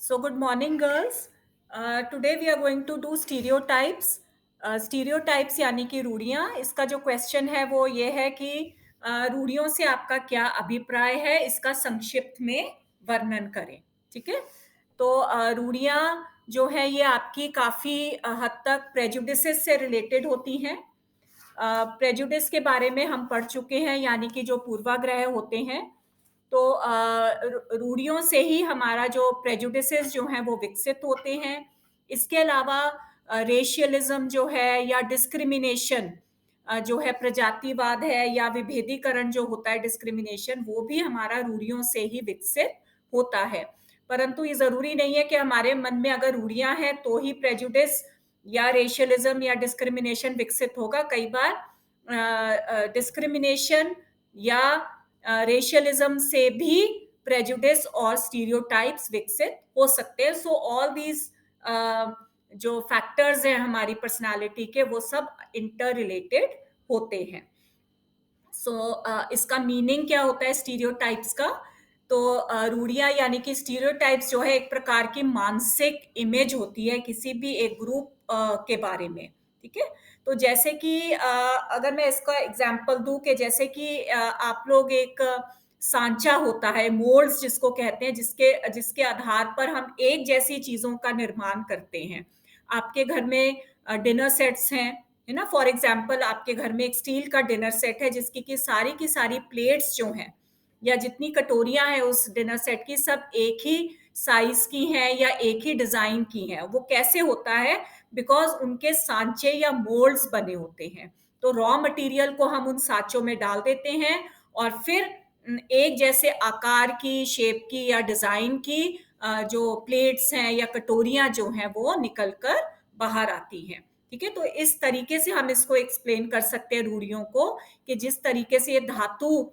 So, good morning, girls. Today we are going to do stereotypes. Stereotypes यानी कि रूढ़ियाँ. इसका जो क्वेश्चन है वो ये है कि रूढ़ियों से आपका क्या अभिप्राय है, इसका संक्षिप्त में वर्णन करें. ठीक है. तो रूढ़ियाँ जो है ये आपकी काफ़ी हद तक प्रेजुडिसेस से रिलेटेड होती हैं. प्रेजुडिस के बारे में हम पढ़ चुके हैं, यानी कि जो पूर्वाग्रह होते हैं. तो रूढ़ियों से ही हमारा जो प्रेजुडिसेस जो हैं वो विकसित होते हैं. इसके अलावा रेशियलिज्म जो है या डिस्क्रिमिनेशन जो है, प्रजातिवाद है या विभेदीकरण जो होता है, डिस्क्रिमिनेशन, वो भी हमारा रूढ़ियों से ही विकसित होता है. परंतु ये ज़रूरी नहीं है कि हमारे मन में अगर रूढ़ियाँ हैं तो ही प्रेजुडिस या रेशियलिज्म या डिस्क्रिमिनेशन विकसित होगा. कई बार डिस्क्रिमिनेशन या रेशियलिज्म से भी प्रेजुडिस और स्टीरियोटाइप्स विकसित हो सकते हैं. सो ऑल दीज जो फैक्टर्स हैं हमारी पर्सनालिटी के, वो सब इंटर रिलेटेड होते हैं. इसका मीनिंग क्या होता है स्टीरियोटाइप्स का? तो रूढ़ियाँ यानी कि स्टीरियोटाइप्स जो है एक प्रकार की मानसिक इमेज होती है किसी भी एक ग्रुप के बारे में. ठीक है. तो जैसे कि अगर मैं इसका एग्जांपल दूं कि जैसे कि आप लोग एक सांचा होता है, मोल्ड्स जिसको कहते हैं, जिसके जिसके आधार पर हम एक जैसी चीजों का निर्माण करते हैं. आपके घर में डिनर सेट्स हैं, है ना. फॉर एग्जाम्पल आपके घर में एक स्टील का डिनर सेट है जिसकी की सारी प्लेट्स जो हैं या जितनी कटोरियां हैं उस डिनर सेट की, सब एक ही साइज की हैं या एक ही डिजाइन की हैं. वो कैसे होता है? बिकॉज उनके सांचे या मोल्ड्स बने होते हैं. तो रॉ मटेरियल को हम उन सांचों में डाल देते हैं और फिर एक जैसे आकार की, शेप की या डिजाइन की जो प्लेट्स हैं या कटोरियां जो हैं वो निकलकर बाहर आती हैं. ठीक है. तो इस तरीके से हम इसको एक्सप्लेन कर सकते हैं रूढ़ियों को, कि जिस तरीके से ये धातु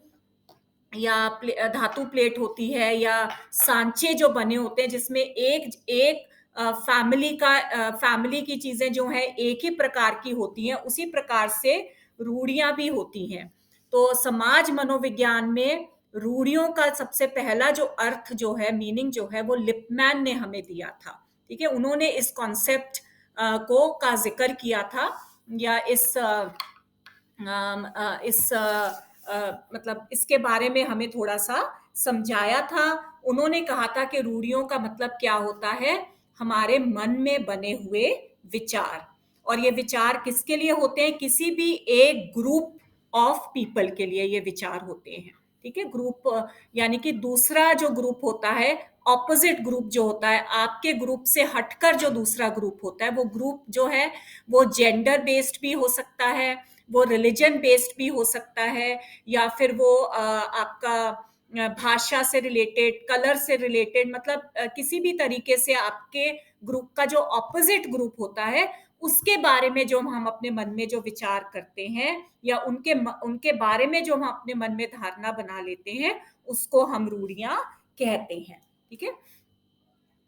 प्लेट होती है या सांचे जो बने होते हैं जिसमें एक एक फैमिली की चीजें जो है एक ही प्रकार की होती हैं, उसी प्रकार से रूढ़ियां भी होती हैं. तो समाज मनोविज्ञान में रूढ़ियों का सबसे पहला जो अर्थ जो है, मीनिंग जो है, वो लिपमैन ने हमें दिया था. ठीक है. उन्होंने इस कॉन्सेप्ट को का जिक्र किया था, या मतलब इसके बारे में हमें थोड़ा सा समझाया था. उन्होंने कहा था कि रूढ़ियों का मतलब क्या होता है? हमारे मन में बने हुए विचार. और ये विचार किसके लिए होते हैं? किसी भी एक ग्रुप ऑफ पीपल के लिए ये विचार होते हैं. ठीक है. ग्रुप यानी कि दूसरा जो ग्रुप होता है, ऑपोजिट ग्रुप जो होता है, आपके ग्रुप से हटकर जो दूसरा ग्रुप होता है, वो ग्रुप जो है वो जेंडर बेस्ड भी हो सकता है, वो रिलीजन बेस्ड भी हो सकता है, या फिर वो आपका भाषा से रिलेटेड, कलर से रिलेटेड, मतलब किसी भी तरीके से आपके ग्रुप का जो ऑपोजिट ग्रुप होता है उसके बारे में जो हम अपने मन में जो विचार करते हैं, या उनके बारे में जो हम अपने मन में धारणा बना लेते हैं, उसको हम रूढ़ियां कहते हैं. ठीक है.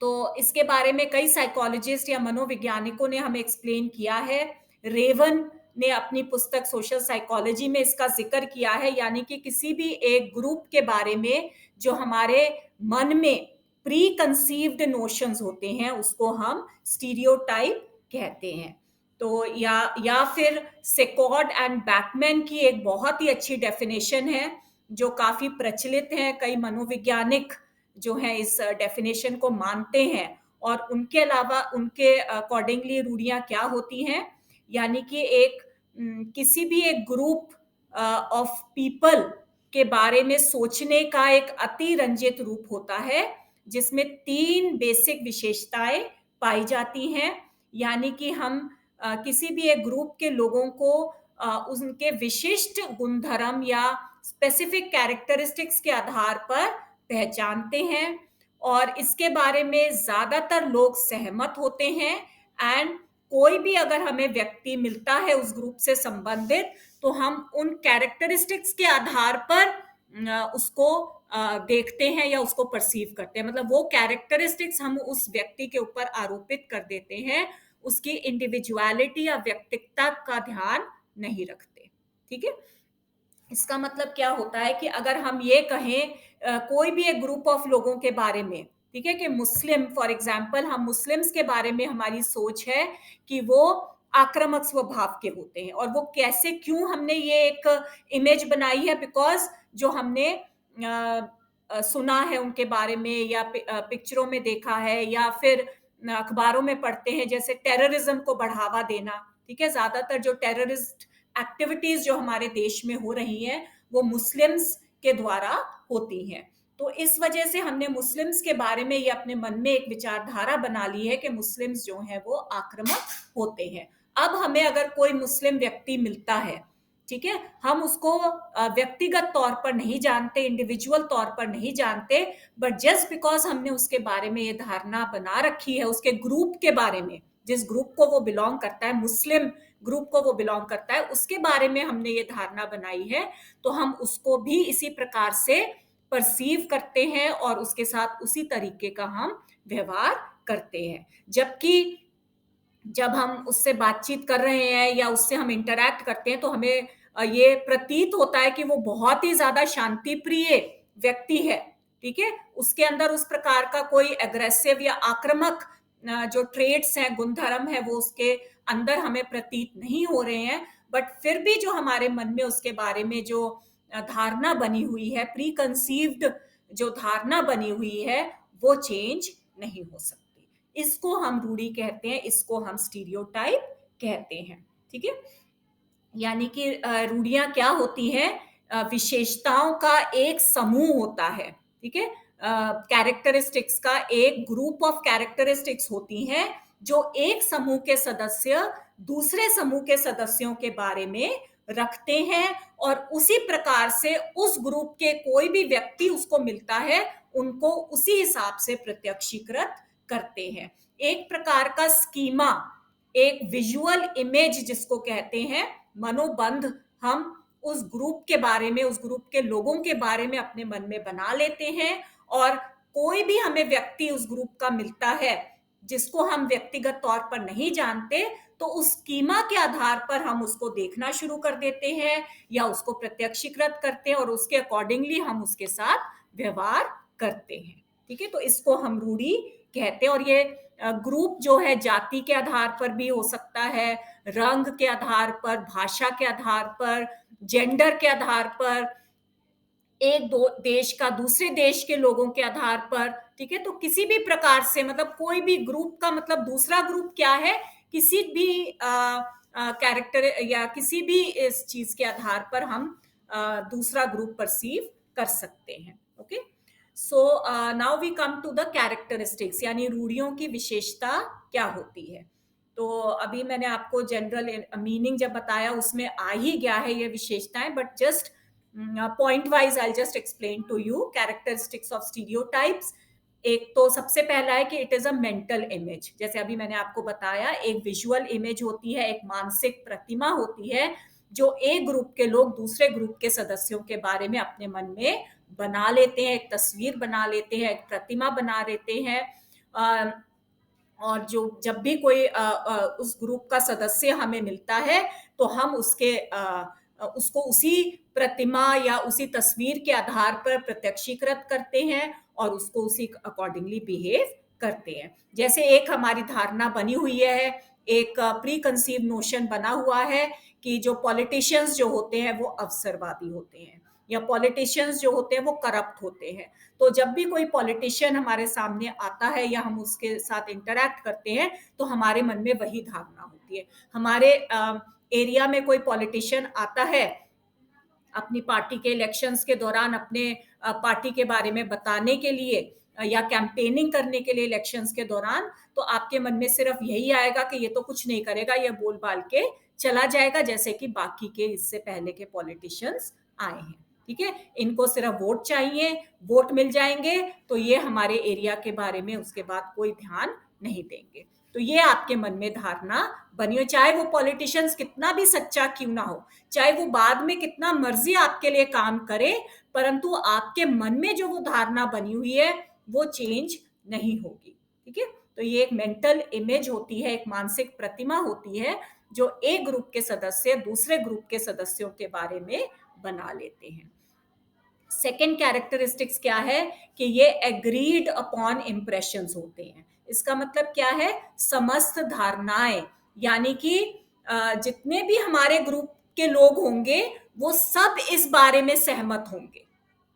तो इसके बारे में कई साइकोलॉजिस्ट या मनोवैज्ञानिकों ने हमें एक्सप्लेन किया है. रेवन ने अपनी पुस्तक सोशल साइकोलॉजी में इसका जिक्र किया है, यानी कि किसी भी एक ग्रुप के बारे में जो हमारे मन में प्री कंसीव्ड नोशंस होते हैं, उसको हम स्टीरियोटाइप कहते हैं. तो या फिर सेकॉर्ड एंड बैकमैन की एक बहुत ही अच्छी डेफिनेशन है जो काफी प्रचलित है. कई मनोवैज्ञानिक जो है इस डेफिनेशन को मानते हैं, और उनके अलावा उनके अकॉर्डिंगली रूढ़ियां क्या होती हैं, यानी कि किसी भी एक ग्रुप ऑफ पीपल के बारे में सोचने का एक अतिरंजित रूप होता है जिसमें 3 बेसिक विशेषताएं पाई जाती हैं. यानी कि हम किसी भी एक ग्रुप के लोगों को उनके विशिष्ट गुणधर्म या स्पेसिफिक कैरेक्टरिस्टिक्स के आधार पर पहचानते हैं, और इसके बारे में ज्यादातर लोग सहमत होते हैं. एंड कोई भी अगर हमें व्यक्ति मिलता है उस ग्रुप से संबंधित, तो हम उन कैरेक्टरिस्टिक्स के आधार पर उसको देखते हैं या उसको परसीव करते हैं. मतलब वो कैरेक्टरिस्टिक्स हम उस व्यक्ति के ऊपर आरोपित कर देते हैं, उसकी इंडिविजुअलिटी या व्यक्तित्व का ध्यान नहीं रखते. ठीक है. इसका मतलब क्या होता है कि अगर हम ये कहें कोई भी एक ग्रुप ऑफ लोगों के बारे में, ठीक है, कि मुस्लिम फॉर एग्जाम्पल, हम मुस्लिम्स के बारे में हमारी सोच है कि वो आक्रामक स्वभाव के होते हैं। और वो कैसे, क्यों हमने ये एक इमेज बनाई है? बिकॉज जो हमने सुना है उनके बारे में, या पिक्चरों में देखा है, या फिर अखबारों में पढ़ते हैं, जैसे टेररिज्म को बढ़ावा देना। ठीक है, ज्यादातर जो टेररिस्ट एक्टिविटीज जो हमारे देश में हो रही हैं, वो मुस्लिम्स के द्वारा होती हैं। तो इस वजह से हमने मुस्लिम्स के बारे में ये अपने मन में एक विचारधारा बना ली है कि मुस्लिम्स जो हैं वो आक्रामक होते हैं। अब हमें अगर कोई मुस्लिम व्यक्ति मिलता है, ठीक है, हम उसको व्यक्तिगत तौर पर नहीं जानते, इंडिविजुअल तौर पर नहीं जानते, बट जस्ट बिकॉज हमने उसके बारे में ये धारणा बना रखी है, उसके ग्रुप के बारे में, जिस ग्रुप को वो बिलोंग करता है, मुस्लिम ग्रुप को वो बिलोंग करता है, उसके बारे में हमने ये धारणा बनाई है, तो हम उसको भी इसी प्रकार से परसीव करते हैं और उसके साथ उसी तरीके का हम व्यवहार करते हैं। जबकि जब हम उससे बातचीत कर रहे हैं या उससे हम इंटरैक्ट करते हैं, तो हमें ये प्रतीत होता है कि वो बहुत ही ज्यादा शांति प्रिय व्यक्ति है। ठीक है, उसके अंदर उस प्रकार का कोई एग्रेसिव या आक्रामक जो ट्रेड्स हैं, गुणधर्म है, वो उसके अंदर हमें प्रतीत नहीं हो रहे हैं। बट फिर भी जो हमारे मन में उसके बारे में जो धारणा बनी हुई है, प्री कंसीव्ड जो धारणा बनी हुई है, वो चेंज नहीं हो सकती। इसको हम रूढ़ी कहते हैं, इसको हम स्टीरियोटाइप कहते हैं। ठीक है, यानी कि रूढ़ियां क्या होती हैं? विशेषताओं का एक समूह होता है। ठीक है, कैरेक्टरिस्टिक्स का एक ग्रुप ऑफ कैरेक्टरिस्टिक्स होती हैं, जो एक समूह के सदस्य दूसरे समूह के सदस्यों के बारे में रखते हैं, और उसी प्रकार से उस ग्रुप के कोई भी व्यक्ति उसको मिलता है, उनको उसी हिसाब से प्रत्यक्षीकृत करते हैं। एक प्रकार का स्कीमा, एक विजुअल इमेज जिसको कहते हैं, मनोबंध, हम उस ग्रुप के बारे में, उस ग्रुप के लोगों के बारे में अपने मन में बना लेते हैं। और कोई भी हमें व्यक्ति उस ग्रुप का मिलता है जिसको हम व्यक्तिगत तौर पर नहीं जानते, तो उस स्कीमा के आधार पर हम उसको देखना शुरू कर देते हैं या उसको प्रत्यक्षीकृत करते हैं, और उसके अकॉर्डिंगली हम उसके साथ व्यवहार करते हैं। ठीक है, तो इसको हम रूढ़ी कहते हैं। और ये ग्रुप जो है जाति के आधार पर भी हो सकता है, रंग के आधार पर, भाषा के आधार पर, जेंडर के आधार पर, एक दो देश का दूसरे देश के लोगों के आधार पर। ठीक है, तो किसी भी प्रकार से, मतलब कोई भी ग्रुप का मतलब दूसरा ग्रुप क्या है, किसी भी कैरेक्टर या किसी भी इस चीज के आधार पर हम दूसरा ग्रुप परसीव कर सकते हैं। Okay, so now we come to the characteristics, यानी रूढ़ियों की विशेषता क्या होती है। तो अभी मैंने आपको जनरल मीनिंग जब बताया, उसमें आ ही गया है ये विशेषताएं, but just point wise I'll just explain to you characteristics of stereotypes। एक तो सबसे पहला है कि it is a mental image. जैसे अभी मैंने आपको बताया, एक विजुअल इमेज होती है, एक मानसिक प्रतिमा होती है, जो एक ग्रुप के लोग दूसरे ग्रुप के सदस्यों के बारे में अपने मन में बना लेते हैं, एक तस्वीर बना लेते हैं, एक प्रतिमा बना लेते हैं। और जो जब भी कोई उस ग्रुप का सदस्य हमें मिलता है, तो हम उसको उसी प्रतिमा या उसी तस्वीर के आधार पर प्रत्यक्षीकृत करते हैं और उसको उसी अकॉर्डिंगली बिहेव करते हैं। जैसे एक हमारी धारणा बनी हुई है, एक प्री कंसीव नोशन बना हुआ है कि जो पॉलिटिशियंस जो होते हैं वो अवसरवादी होते हैं, या पॉलिटिशियंस जो होते हैं वो करप्ट होते हैं। तो जब भी कोई पॉलिटिशियन हमारे सामने आता है या हम उसके साथ इंटरैक्ट करते हैं, तो हमारे मन में वही धारणा होती है। हमारे एरिया में कोई पॉलिटिशियन आता है, अपनी पार्टी के इलेक्शंस के दौरान अपने पार्टी के बारे में बताने के लिए या कैंपेनिंग करने के लिए इलेक्शंस के दौरान, तो आपके मन में सिर्फ यही आएगा कि ये तो कुछ नहीं करेगा, ये बोल बाल के चला जाएगा, जैसे कि बाकी के इससे पहले के पॉलिटिशियंस आए हैं। ठीक है, इनको सिर्फ वोट चाहिए, वोट मिल जाएंगे तो ये हमारे एरिया के बारे में उसके बाद कोई ध्यान नहीं देंगे। तो ये आपके मन में धारणा बनी हो, चाहे वो पॉलिटिशियंस कितना भी सच्चा क्यों ना हो, चाहे वो बाद में कितना मर्जी आपके लिए काम करे, परंतु आपके मन में जो वो धारणा बनी हुई है वो चेंज नहीं होगी। ठीक है, तो ये एक मेंटल इमेज होती है, एक मानसिक प्रतिमा होती है, जो एक ग्रुप के सदस्य दूसरे ग्रुप के सदस्यों के बारे में बना लेते हैं। सेकेंड कैरेक्टरिस्टिक्स क्या है कि ये एग्रीड अपॉन इम्प्रेशंस होते हैं। इसका मतलब क्या है? समस्त धारणाएं, यानी कि जितने भी हमारे ग्रुप के लोग होंगे वो सब इस बारे में सहमत होंगे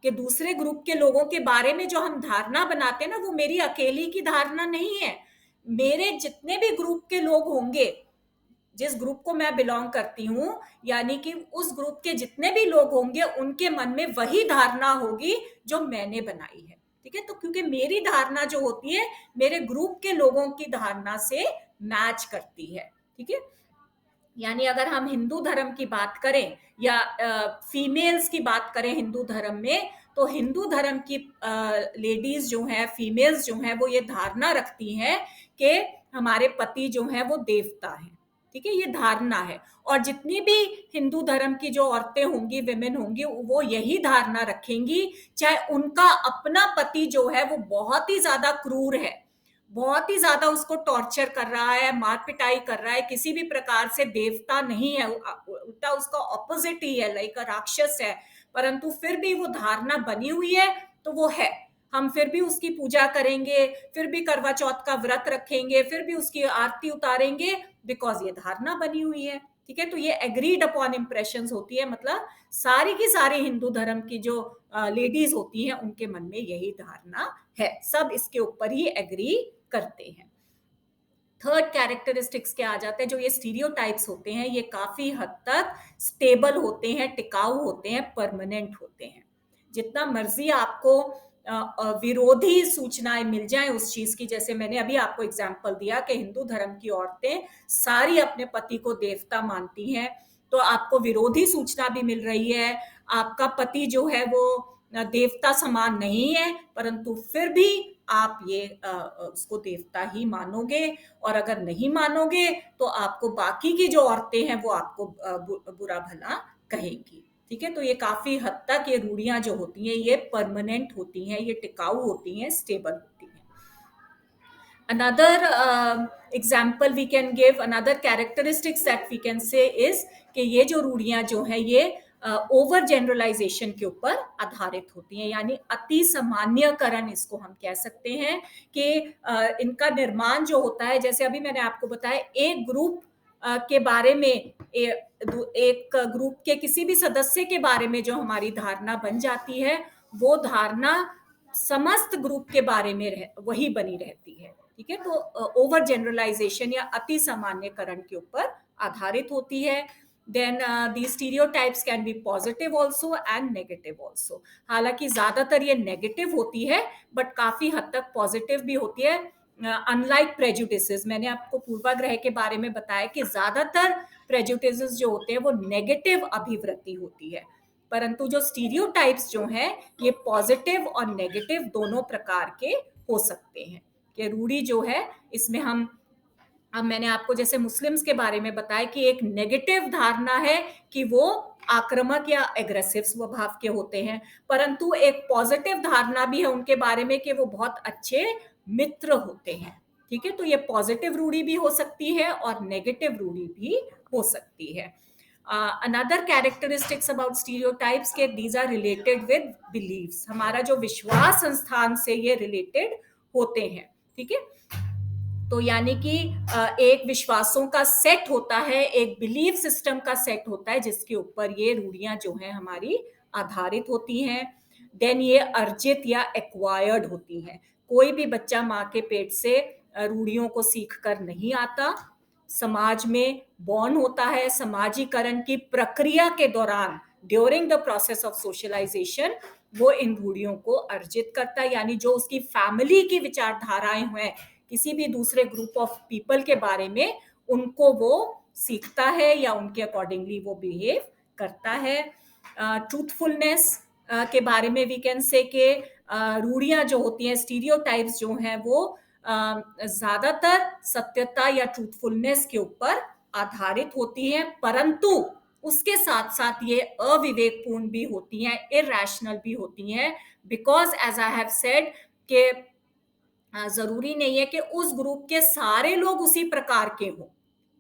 कि दूसरे ग्रुप के लोगों के बारे में जो हम धारणा बनाते हैं ना, वो मेरी अकेली की धारणा नहीं है। मेरे जितने भी ग्रुप के लोग होंगे, जिस ग्रुप को मैं बिलोंग करती हूँ, यानी कि उस ग्रुप के जितने भी लोग होंगे उनके मन में वही धारणा होगी जो मैंने बनाई है। ठीक है, तो क्योंकि मेरी धारणा जो होती है मेरे ग्रुप के लोगों की धारणा से मैच करती है। ठीक है, यानी अगर हम हिंदू धर्म की बात करें या फीमेल्स की बात करें हिंदू धर्म में, तो हिंदू धर्म की लेडीज जो हैं, फीमेल्स जो हैं, वो ये धारणा रखती हैं कि हमारे पति जो हैं वो देवता हैं। ठीक है, ये धारणा है। और जितनी भी हिंदू धर्म की जो औरतें होंगी, विमेन होंगी, वो यही धारणा रखेंगी, चाहे उनका अपना पति जो है वो बहुत ही ज्यादा क्रूर है, बहुत ही ज्यादा उसको टॉर्चर कर रहा है, मार पिटाई कर रहा है, किसी भी प्रकार से देवता नहीं है, उल्टा उसका ऑपोजिट ही है, लाइक राक्षस है, परंतु फिर भी वो धारणा बनी हुई है, तो वो है। हम फिर भी उसकी पूजा करेंगे, फिर भी करवा चौथ का व्रत रखेंगे, फिर भी उसकी आरती उतारेंगे, बिकॉज ये धारणा बनी हुई है। ठीक है, तो ये एग्रीड अपॉन इम्प्रेशंस होती है, मतलब सारी की सारी हिंदू धर्म की जो लेडीज होती हैं उनके मन में यही धारणा है, सब इसके ऊपर ही एग्री करते हैं। थर्ड कैरेक्टरिस्टिक्स क्या आ जाते हैं? जो ये स्टीरियोटाइप्स होते हैं ये काफी हद तक स्टेबल होते हैं, टिकाऊ होते हैं, परमानेंट होते हैं। जितना मर्जी आपको विरोधी सूचनाएं मिल जाएं उस चीज की, जैसे मैंने अभी आपको एग्जांपल दिया कि हिंदू धर्म की औरतें सारी अपने पति को देवता मानती हैं, तो आपको विरोधी सूचना भी मिल रही है, आपका पति जो है वो देवता समान नहीं है, परंतु फिर भी आप ये उसको देवता ही मानोगे, और अगर नहीं मानोगे तो आपको बाकी की जो औरतें हैं वो आपको बुरा भला कहेंगी। ठीक है, तो ये काफी हद तक ये रूढ़ियां जो होती हैं ये परमानेंट होती हैं, ये टिकाऊ होती हैं, स्टेबल होती हैं। Another example we can give, another characteristics that we can say is कि ये जो रूढ़ियां जो हैं ये ओवर जनरलाइजेशन के ऊपर आधारित होती हैं, यानी अति सामान्यकरण इसको हम कह सकते हैं कि इनका निर्माण जो होता है, जैसे अभी मैंने आपको बताया, एक ग्रुप के बारे में, एक ग्रुप के किसी भी सदस्य के बारे में जो हमारी धारणा बन जाती है, वो धारणा समस्त ग्रुप के बारे में वही बनी रहती है। ठीक है, तो ओवर जनरलाइजेशन या अति सामान्यकरण के ऊपर आधारित होती है। Then the stereotypes can be positive also and negative also. हालांकि ज्यादातर ये नेगेटिव होती है, बट काफी हद तक पॉजिटिव भी होती है। अनलाइक प्रेजुडिसेस, मैंने आपको पूर्वाग्रह के बारे में बताया कि ज्यादातर प्रेजुडिसेस जो होते हैं वो नेगेटिव अभिवृत्ति होती है, परंतु जो स्टीरियोटाइप्स जो हैं ये पॉजिटिव और नेगेटिव दोनों प्रकार के हो सकते हैं। कि रूढ़ी जो है इसमें हम, अब मैंने आपको जैसे मुस्लिम्स के बारे में बताया कि एक नेगेटिव धारणा है कि वो आक्रामक या एग्रेसिव स्वभाव के होते हैं, परंतु एक पॉजिटिव धारणा भी है उनके बारे में कि वो बहुत अच्छे मित्र होते हैं। ठीक है, तो ये पॉजिटिव रूढ़ी भी हो सकती है और नेगेटिव रूढ़ी भी हो सकती है। अनदर कैरेक्टरिस्टिक्स अबाउट स्टीरियोटाइप्स के these are related with beliefs, हमारा जो विश्वास संस्थान से ये रिलेटेड होते हैं। ठीक है, तो यानी कि एक विश्वासों का सेट होता है, एक बिलीफ सिस्टम का सेट होता है जिसके ऊपर ये रूढ़ियां जो हैं हमारी आधारित होती हैं। देन ये अर्जित या एक्वायर्ड होती हैं। कोई भी बच्चा माँ के पेट से रूढ़ियों को सीख कर नहीं आता, समाज में बॉर्न होता है, समाजीकरण की प्रक्रिया के दौरान, during the process of socialization, वो इन रूढ़ियों को अर्जित करता है, यानी जो उसकी फैमिली की विचारधाराएं हैं किसी भी दूसरे ग्रुप ऑफ पीपल के बारे में, उनको वो सीखता है या उनके अकॉर्डिंगली वो बिहेव करता है। ट्रूथफुलनेस के बारे में वी कैन से के रूढ़ियां जो होती हैं, स्टीरियोटाइप्स जो हैं, वो ज्यादातर सत्यता या ट्रूथफुलनेस के ऊपर आधारित होती हैं, परंतु उसके साथ साथ ये अविवेकपूर्ण भी होती हैं, इरैशनल भी होती हैं, because as I have said कि जरूरी नहीं है कि उस ग्रुप के सारे लोग उसी प्रकार के हों।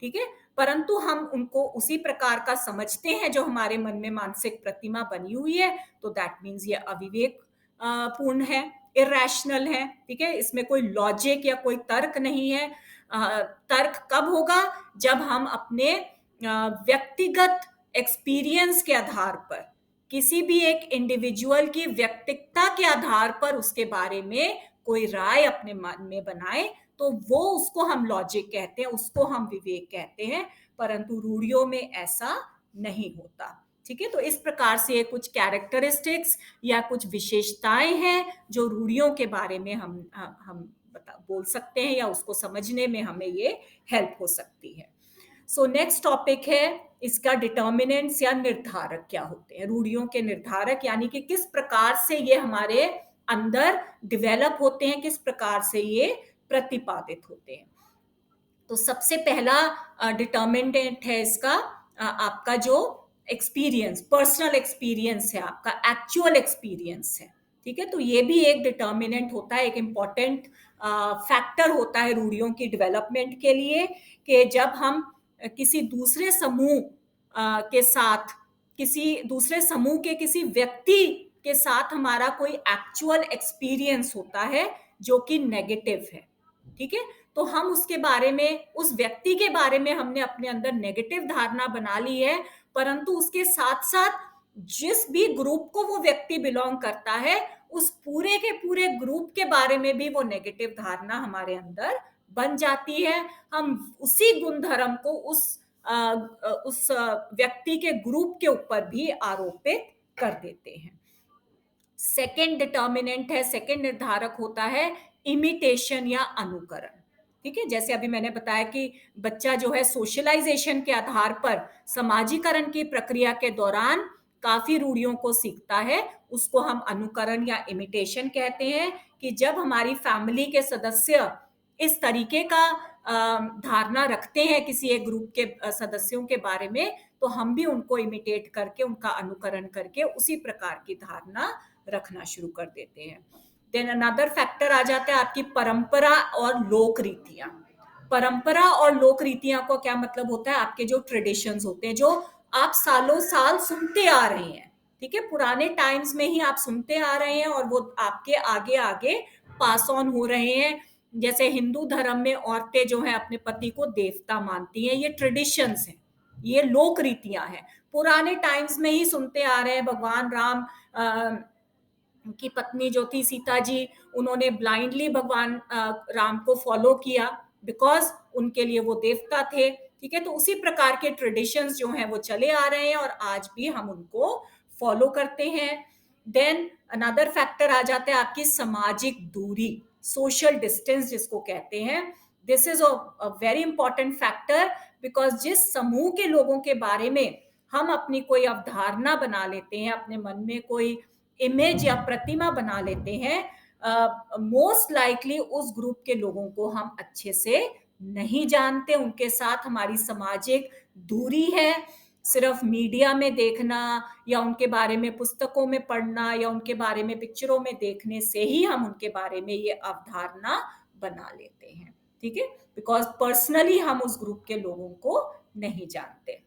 ठीक है, परंतु हम उनको उसी प्रकार का समझते हैं जो हमारे मन में मानसिक प्रतिमा बनी हुई है, तो दैट मीन्स ये अविवेक पूर्ण है, इरेशनल है, ठीक है। इसमें कोई लॉजिक या कोई तर्क नहीं है। तर्क कब होगा? जब हम अपने व्यक्तिगत एक्सपीरियंस के आधार पर, किसी भी एक इंडिविजुअल की व्यक्तिकता के आधार पर उसके बारे में कोई राय अपने मन में बनाए, तो वो उसको हम लॉजिक कहते हैं, उसको हम विवेक कहते हैं। परंतु रूढ़ियों में ऐसा नहीं होता, ठीक है। तो इस प्रकार से कुछ कैरेक्टरिस्टिक्स या कुछ विशेषताएं हैं जो रूढ़ियों के बारे में हम बोल सकते हैं, या उसको समझने में हमें ये हेल्प हो सकती है। सो नेक्स्ट टॉपिक है इसका डिटर्मिनेंट्स या निर्धारक क्या होते हैं। रूढ़ियों के निर्धारक यानी कि किस प्रकार से ये हमारे अंदर डेवलप होते हैं, किस प्रकार से ये प्रतिपादित होते हैं। तो सबसे पहला डिटर्मिनेंट है इसका आपका जो एक्सपीरियंस, पर्सनल एक्सपीरियंस है, आपका एक्चुअल एक्सपीरियंस है, ठीक है। तो ये भी एक डिटर्मिनेंट होता है, एक इम्पॉर्टेंट फैक्टर होता है रूढ़ियों की डेवलपमेंट के लिए, कि जब हम किसी दूसरे समूह के साथ, किसी दूसरे समूह के किसी व्यक्ति के साथ हमारा कोई एक्चुअल एक्सपीरियंस होता है जो कि नेगेटिव है, ठीक है। तो हम उसके बारे में, उस व्यक्ति के बारे में हमने अपने अंदर नेगेटिव धारणा बना ली है, परंतु उसके साथ साथ जिस भी ग्रुप को वो व्यक्ति बिलोंग करता है, उस पूरे के पूरे ग्रुप के बारे में भी वो नेगेटिव धारणा हमारे अंदर बन जाती है। हम उसी गुणधर्म को उस व्यक्ति के ग्रुप के ऊपर भी आरोपित कर देते हैं। सेकंड डिटर्मिनेंट है, सेकंड निर्धारक होता है इमिटेशन या अनुकरण, ठीक है। जैसे अभी मैंने बताया कि बच्चा जो है सोशलाइजेशन के आधार पर समाजीकरण की प्रक्रिया के दौरान काफी रूढ़ियों को सीखता है, उसको हम अनुकरण या इमिटेशन कहते हैं। कि जब हमारी फैमिली के सदस्य इस तरीके का धारणा रखते हैं किसी एक ग्रुप के सदस्यों के बारे में, तो हम भी उनको इमिटेट करके, उनका अनुकरण करके उसी प्रकार की धारणा रखना शुरू कर देते हैं। देन अनदर फैक्टर आ जाता है आपकी परंपरा और लोक रीतियां। परंपरा और लोक रीतियां को क्या मतलब होता है? आपके जो ट्रेडिशंस होते हैं, जो आप सालों साल सुनते आ रहे हैं, ठीक है, पुराने टाइम्स में ही आप सुनते आ रहे हैं और वो आपके आगे आगे पास ऑन हो रहे हैं। जैसे हिंदू धर्म में औरतें जो है अपने पति को देवता मानती हैं, ये ट्रेडिशंस हैं, ये लोक रीतियां हैं, पुराने टाइम्स में ही सुनते आ रहे हैं। भगवान राम की पत्नी जो थी सीता जी, उन्होंने ब्लाइंडली भगवान राम को फॉलो किया, बिकॉज उनके लिए वो देवता थे, ठीक है। तो उसी प्रकार के ट्रेडिशंस जो हैं वो चले आ रहे हैं और आज भी हम उनको फॉलो करते हैं। देन अनदर फैक्टर आ जाता है आपकी सामाजिक दूरी, सोशल डिस्टेंस जिसको कहते हैं। This is a very important factor, because जिस समूह के लोगों के बारे में हम अपनी कोई अवधारणा बना लेते हैं, अपने मन में कोई इमेज या प्रतिमा बना लेते हैं, मोस्ट लाइकली उस ग्रुप के लोगों को हम अच्छे से नहीं जानते, उनके साथ हमारी सामाजिक दूरी है। सिर्फ मीडिया में देखना या उनके बारे में पुस्तकों में पढ़ना या उनके बारे में पिक्चरों में देखने से ही हम उनके बारे में ये अवधारणा बना लेते हैं, ठीक है, बिकॉज पर्सनली हम उस ग्रुप के लोगों को नहीं जानते।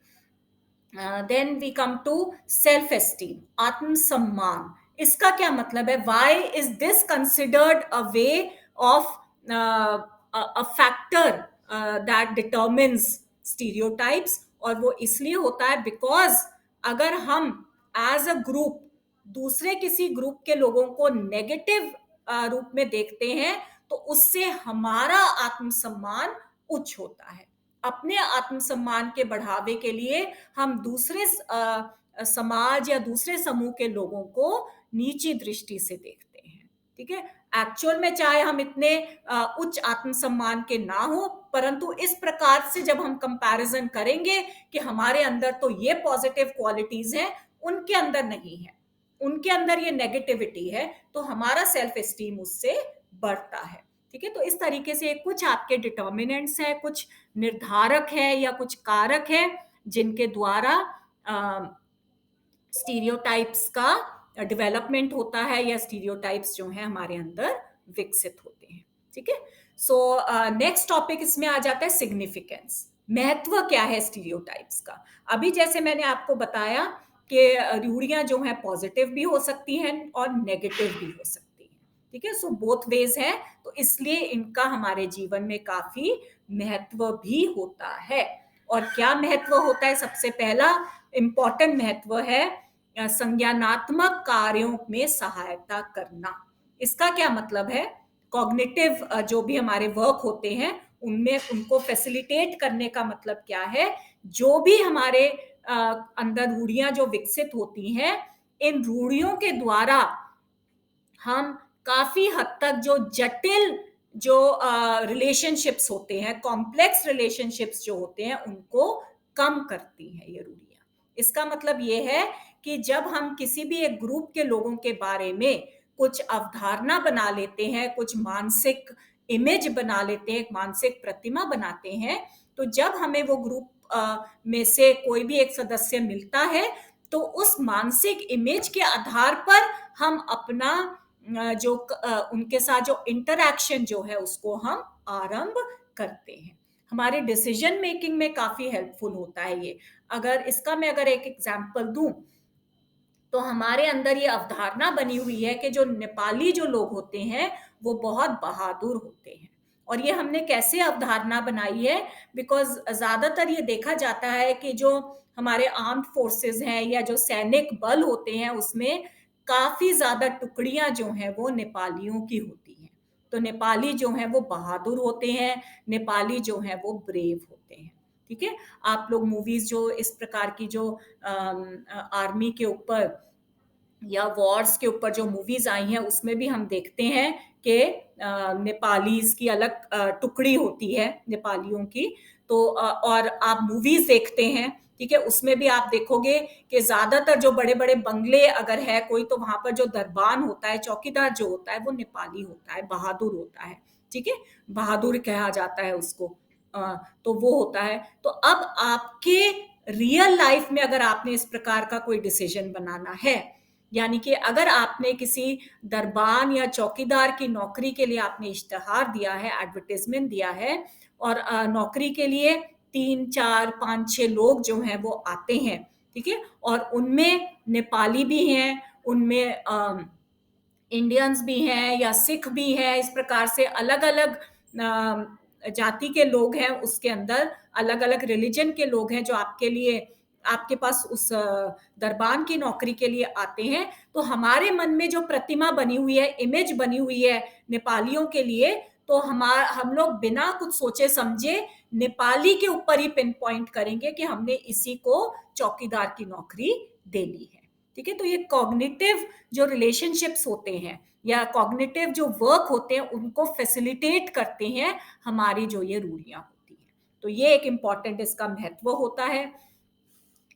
Then we come to self esteem, आत्मसम्मान। इसका क्या मतलब है? Why is this considered a way of a factor that determines stereotypes? और वो इसलिए होता है बिकॉज अगर हम एज अ ग्रुप दूसरे किसी ग्रुप के लोगों को नेगेटिव रूप में देखते हैं, तो उससे हमारा आत्मसम्मान उच्च होता है। अपने आत्मसम्मान के बढ़ावे के लिए हम दूसरे समाज या दूसरे समूह के लोगों को नीची दृष्टि से देखते हैं, ठीक है। एक्चुअल में चाहे हम इतने उच्च आत्मसम्मान के ना हो, परंतु इस प्रकार से जब हम कंपैरिजन करेंगे कि हमारे अंदर तो ये पॉजिटिव क्वालिटीज हैं, उनके अंदर नहीं है, उनके अंदर ये नेगेटिविटी है, तो हमारा सेल्फ एस्टीम उससे बढ़ता है, ठीक है। तो इस तरीके से कुछ आपके डिटर्मिनेंट्स हैं, कुछ निर्धारक है या कुछ कारक है जिनके द्वारा स्टीरियोटाइप्स का डेवलपमेंट होता है या स्टीरियोटाइप्स जो है हमारे अंदर विकसित होते हैं, ठीक है। सो नेक्स्ट टॉपिक इसमें आ जाता है सिग्निफिकेंस। महत्व क्या है स्टीरियोटाइप्स का। अभी जैसे मैंने आपको बताया कि रूढ़ियां जो हैं पॉजिटिव भी हो सकती हैं और नेगेटिव भी हो सकती हैं, ठीक है। सो बोथ वेज है, तो इसलिए इनका हमारे जीवन में काफी महत्व भी होता है। और क्या महत्व होता है? सबसे पहला इंपॉर्टेंट महत्व है संज्ञानात्मक कार्यों में सहायता करना। इसका क्या मतलब है? कॉग्निटिव जो भी हमारे वर्क होते हैं उनमें उनको फैसिलिटेट करने का मतलब क्या है? जो भी हमारे अंदर रूढ़ियां जो विकसित होती हैं, इन रूढ़ियों के द्वारा हम काफी हद तक जो जटिल जो रिलेशनशिप्स होते हैं, कॉम्प्लेक्स रिलेशनशिप्स जो होते हैं, उनको कम करती हैं ये रूढ़ियां। इसका मतलब ये है कि जब हम किसी भी एक ग्रुप के लोगों के बारे में कुछ अवधारणा बना लेते हैं, कुछ मानसिक इमेज बना लेते हैं, एक मानसिक प्रतिमा बनाते हैं, तो जब हमें वो ग्रुप में से कोई भी एक सदस्य मिलता है, तो उस मानसिक इमेज के आधार पर हम अपना उनके साथ जो इंटरैक्शन जो है उसको हम आरंभ करते हैं। हमारे डिसीजन मेकिंग में काफी हेल्पफुल होता है ये। अगर एक एग्जांपल दूं, तो हमारे अंदर ये अवधारणा बनी हुई है कि जो नेपाली जो लोग होते हैं वो बहुत बहादुर होते हैं। और ये हमने कैसे अवधारणा बनाई है? बिकॉज ज्यादातर ये देखा जाता है कि जो हमारे आर्म्ड फोर्सेस हैं या जो सैनिक बल होते हैं, उसमें काफी ज्यादा टुकड़ियां जो हैं वो नेपालियों की होती हैं। तो नेपाली जो हैं वो बहादुर होते हैं, नेपाली जो हैं वो ब्रेव होते हैं, ठीक है। आप लोग मूवीज जो इस प्रकार की जो आर्मी के ऊपर या वॉर्स के ऊपर जो मूवीज आई हैं, उसमें भी हम देखते हैं कि नेपालीज की अलग टुकड़ी होती है नेपालियों की। तो और आप मूवीज देखते हैं, ठीक है, उसमें भी आप देखोगे कि ज्यादातर जो बड़े बड़े बंगले अगर है कोई, तो वहां पर जो दरबान होता है, चौकीदार जो होता है, वो नेपाली होता है, बहादुर होता है, ठीक है। बहादुर कहा जाता है उसको। तो वो होता है। तो अब आपके रियल लाइफ में अगर आपने इस प्रकार का कोई डिसीजन बनाना है, यानी कि अगर आपने किसी दरबान या चौकीदार की नौकरी के लिए आपने इश्तेहार दिया है, एडवर्टाइजमेंट दिया है, और नौकरी के लिए 3 4 5 6 लोग जो हैं वो आते हैं, ठीक है, और उनमें नेपाली भी हैं, उनमें इंडियंस भी हैं या सिख भी हैं, इस प्रकार से अलग अलग जाति के लोग हैं, उसके अंदर अलग अलग रिलीजन के लोग हैं जो आपके लिए आपके पास उस दरबान की नौकरी के लिए आते हैं। तो हमारे मन में जो प्रतिमा बनी हुई है, इमेज बनी हुई है नेपालियों के लिए, तो हम लोग बिना कुछ सोचे समझे नेपाली के ऊपर ही पिन पॉइंट करेंगे कि हमने इसी को चौकीदार की नौकरी दे ली है, ठीक है। तो ये कॉग्निटिव जो रिलेशनशिप्स होते हैं या कॉग्निटिव जो वर्क होते हैं, उनको फैसिलिटेट करते हैं हमारी जो ये रूढ़ियां होती हैं। तो ये एक इम्पॉर्टेंट इसका महत्व होता है।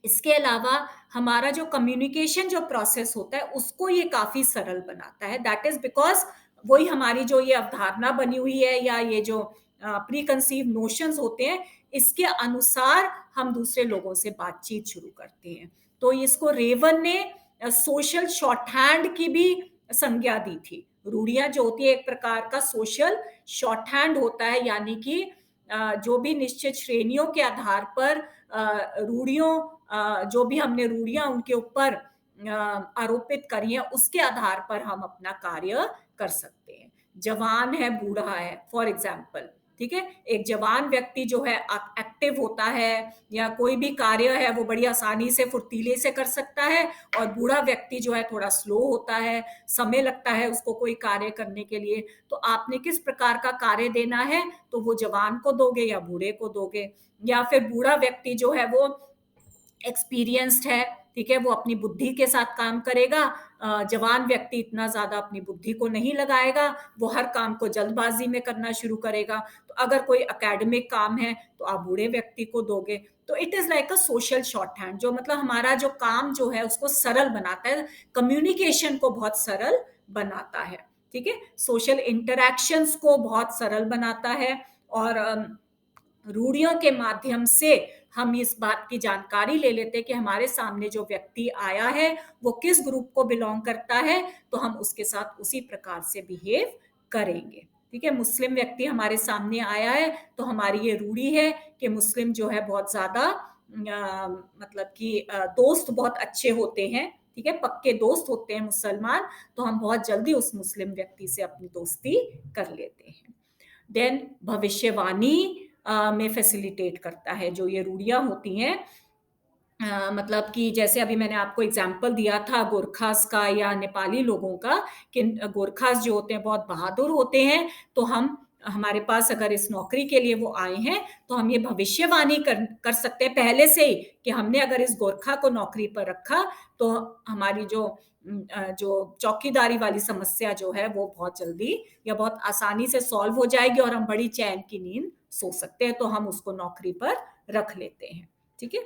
इसके अलावा हमारा जो कम्युनिकेशन जो प्रोसेस होता है, उसको ये काफी सरल बनाता है। दैट इज बिकॉज वही हमारी जो ये अवधारणा बनी हुई है या ये जो प्री कंसीव नोशंस होते हैं, इसके अनुसार हम दूसरे लोगों से बातचीत शुरू करते हैं। तो इसको रेवन ने सोशल शॉर्ट की भी संज्ञा दी थी। रूढ़ियां जो होती है एक प्रकार का सोशल शॉर्ट होता है, यानी कि जो भी निश्चित श्रेणियों के आधार पर रूढ़ियों जो भी हमने रूढ़ियां उनके ऊपर आरोपित करी हैं, उसके आधार पर हम अपना कार्य कर सकते हैं। जवान है, बूढ़ा है, फॉर एग्जाम्पल, ठीक है। एक जवान व्यक्ति जो है एक्टिव होता है या कोई भी कार्य है वो बड़ी आसानी से फुर्तीले से कर सकता है, और बूढ़ा व्यक्ति जो है थोड़ा स्लो होता है, समय लगता है उसको कोई कार्य करने के लिए। तो आपने किस प्रकार का कार्य देना है, तो वो जवान को दोगे या बूढ़े को दोगे। या फिर बूढ़ा व्यक्ति जो है वो एक्सपीरियंस्ड है, ठीक है, वो अपनी बुद्धि के साथ काम करेगा। जवान व्यक्ति इतना ज्यादा अपनी बुद्धि को नहीं लगाएगा, वो हर काम को जल्दबाजी में करना शुरू करेगा। तो अगर कोई एकेडमिक काम है तो आप बूढ़े व्यक्ति को दोगे। तो it is like a social short जो मतलब हमारा जो काम जो है उसको सरल बनाता है, कम्युनिकेशन को बहुत सरल बनाता है, ठीक है, सोशल इंटरैक्शंस को बहुत सरल बनाता है। और रूढ़ियों के माध्यम से हम इस बात की जानकारी ले लेते हैं कि हमारे सामने जो व्यक्ति आया है वो किस ग्रुप को बिलोंग करता है, तो हम उसके साथ उसी प्रकार से बिहेव करेंगे। ठीक है, मुस्लिम व्यक्ति हमारे सामने आया है तो हमारी ये रूढ़ी है कि मुस्लिम जो है बहुत ज्यादा मतलब कि दोस्त बहुत अच्छे होते हैं, ठीक है, पक्के दोस्त होते हैं मुसलमान, तो हम बहुत जल्दी उस मुस्लिम व्यक्ति से अपनी दोस्ती कर लेते हैं। देन भविष्यवाणी में फैसिलिटेट करता है, जो ये रूढ़ियां होती हैं, मतलब कि जैसे अभी मैंने आपको एग्जाम्पल दिया था गोरखास का या नेपाली लोगों का, कि गोरखास जो होते हैं बहुत बहादुर होते हैं, तो हम हमारे पास अगर इस नौकरी के लिए वो आए हैं तो हम ये भविष्यवाणी कर सकते हैं पहले से ही कि हमने अगर इस गोरखा को नौकरी पर रखा तो हमारी जो चौकीदारी वाली समस्या जो है वो बहुत जल्दी या बहुत आसानी से सॉल्व हो जाएगी और हम बड़ी चैन की नींद सो सकते हैं, तो हम उसको नौकरी पर रख लेते हैं। ठीक है,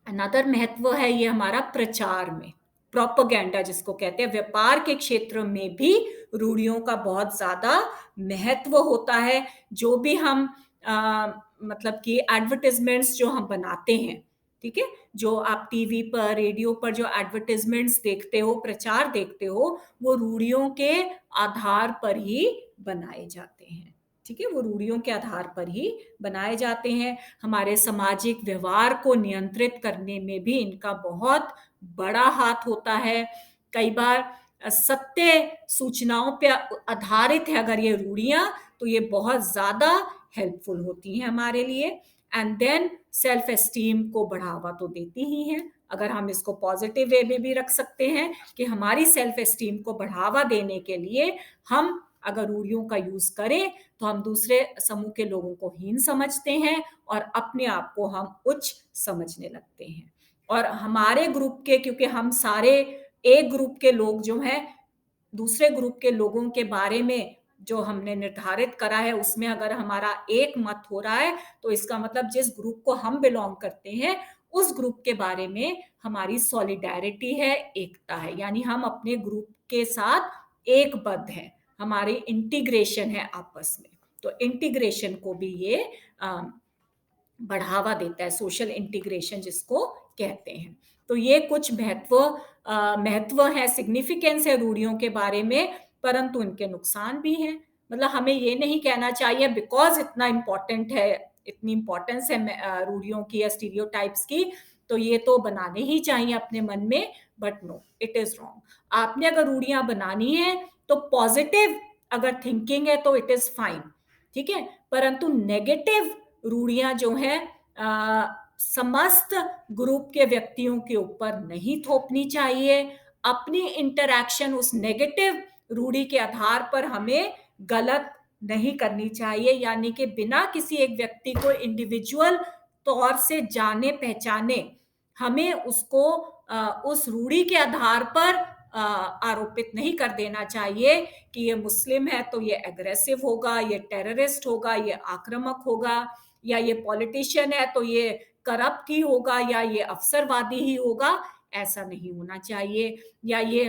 अनदर महत्व है ये हमारा प्रचार में, प्रोपेगेंडा जिसको कहते हैं, व्यापार के क्षेत्र में भी रूढ़ियों का बहुत ज्यादा महत्व होता है। जो भी हम मतलब कि एडवर्टाइजमेंट्स जो हम बनाते हैं, ठीक है, जो आप टीवी पर रेडियो पर जो एडवर्टाइजमेंट्स देखते हो, प्रचार देखते हो, वो रूढ़ियों के आधार पर ही बनाए जाते हैं। ठीक है, वो रूढ़ियों के आधार पर ही बनाए जाते हैं। हमारे सामाजिक व्यवहार को नियंत्रित करने में भी इनका बहुत बड़ा हाथ होता है। कई बार सत्य सूचनाओं पे आधारित है अगर ये रूढ़ियां, तो ये बहुत ज्यादा हेल्पफुल होती हैं हमारे लिए। एंड देन सेल्फ एस्टीम को बढ़ावा तो देती ही हैं। अगर हम इसको पॉजिटिव वे में भी रख सकते हैं कि हमारी सेल्फ एस्टीम को बढ़ावा देने के लिए हम अगर रूढ़ियों का यूज करें तो हम दूसरे समूह के लोगों को हीन समझते हैं और अपने आप को हम उच्च समझने लगते हैं। और हमारे ग्रुप के, क्योंकि हम सारे एक ग्रुप के लोग जो हैं, दूसरे ग्रुप के लोगों के बारे में जो हमने निर्धारित करा है उसमें अगर हमारा एक मत हो रहा है तो इसका मतलब जिस ग्रुप को हम बिलोंग करते हैं उस ग्रुप के बारे में हमारी सॉलिडेरिटी है, एकता है, यानी हम अपने ग्रुप के साथ एकबद्ध हैं, हमारी इंटीग्रेशन है आपस में। तो इंटीग्रेशन को भी ये बढ़ावा देता है, सोशल इंटीग्रेशन जिसको कहते हैं। तो ये कुछ महत्व है, सिग्निफिकेंस है रूढ़ियों के बारे में, परंतु इनके नुकसान भी हैं। मतलब हमें ये नहीं कहना चाहिए बिकॉज इतना इम्पोर्टेंट है, इतनी इम्पोर्टेंस है रूढ़ियों की या स्टीरियोटाइप्स की, तो ये तो बनाने ही चाहिए अपने मन में, but no, it is wrong. आपने अगर रूढ़ियां बनानी है तो पॉजिटिव अगर थिंकिंग है तो इट इज फाइन, ठीक है, परंतु नेगेटिव रूढ़ियां जो है समस्त ग्रुप के व्यक्तियों के ऊपर नहीं थोपनी चाहिए। अपनी इंटरैक्शन उस नेगेटिव रूढ़ी के आधार पर हमें गलत नहीं करनी चाहिए, यानी कि बिना किसी एक व्यक्ति को इंडिविजुअल तौर से जाने पहचाने हमें उसको उस रूढ़ी के आधार पर आरोपित नहीं कर देना चाहिए कि ये मुस्लिम है तो ये एग्रेसिव होगा, ये टेररिस्ट होगा, ये आक्रामक होगा, या ये पॉलिटिशियन है तो ये करप्ट ही होगा, या ये अवसरवादी ही होगा। ऐसा नहीं होना चाहिए। या ये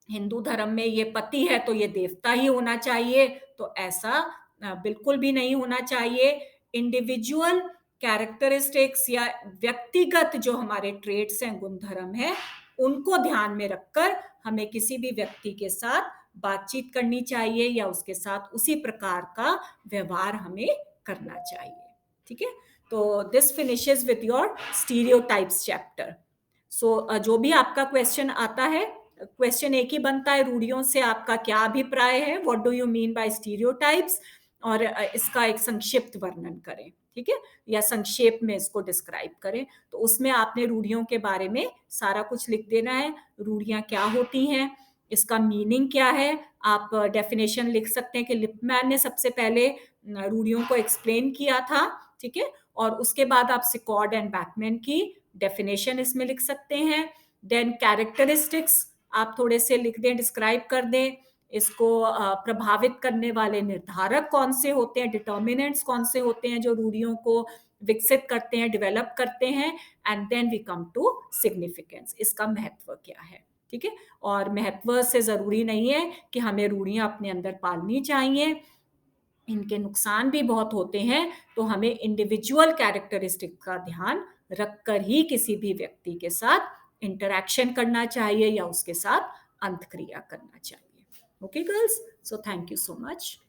हिंदू धर्म में ये पति है तो ये देवता ही होना चाहिए, तो ऐसा बिल्कुल भी नहीं होना चाहिए। इंडिविजुअल कैरेक्टरिस्टिक्स या व्यक्तिगत जो हमारे ट्रेड्स हैं, गुण धर्म है, उनको ध्यान में रखकर हमें किसी भी व्यक्ति के साथ बातचीत करनी चाहिए या उसके साथ उसी प्रकार का व्यवहार हमें करना चाहिए। ठीक है, तो this finishes with your stereotypes chapter. So जो भी आपका क्वेश्चन आता है, क्वेश्चन एक ही बनता है, रूढ़ियों से आपका क्या अभिप्राय है, what do you mean by stereotypes, और इसका एक संक्षिप्त वर्णन करें, ठीक है, या संक्षेप में इसको डिस्क्राइब करें। तो उसमें आपने रूढ़ियों के बारे में सारा कुछ लिख देना है, रूढ़ियां क्या होती हैं, इसका मीनिंग क्या है। आप डेफिनेशन लिख सकते हैं कि लिपमैन ने सबसे पहले रूढ़ियों को एक्सप्लेन किया था, ठीक है, और उसके बाद आप सिकॉर्ड एंड बैकमैन की डेफिनेशन इसमें लिख सकते हैं। देन कैरेक्टरिस्टिक्स आप थोड़े से लिख दें, डिस्क्राइब कर दें, इसको प्रभावित करने वाले निर्धारक कौन से होते हैं, डिटर्मिनेंट्स कौन से होते हैं जो रूढ़ियों को विकसित करते हैं, डेवलप करते हैं, and then we come to significance, इसका महत्व क्या है। ठीक है, और महत्व से जरूरी नहीं है कि हमें रूढ़ियां अपने अंदर पालनी चाहिए, इनके नुकसान भी बहुत होते हैं, तो हमें इंडिविजुअल कैरेक्टरिस्टिक का ध्यान रखकर ही किसी भी व्यक्ति के साथ इंटरैक्शन करना चाहिए या उसके साथ अंतक्रिया करना चाहिए। Okay, girls? So thank you so much.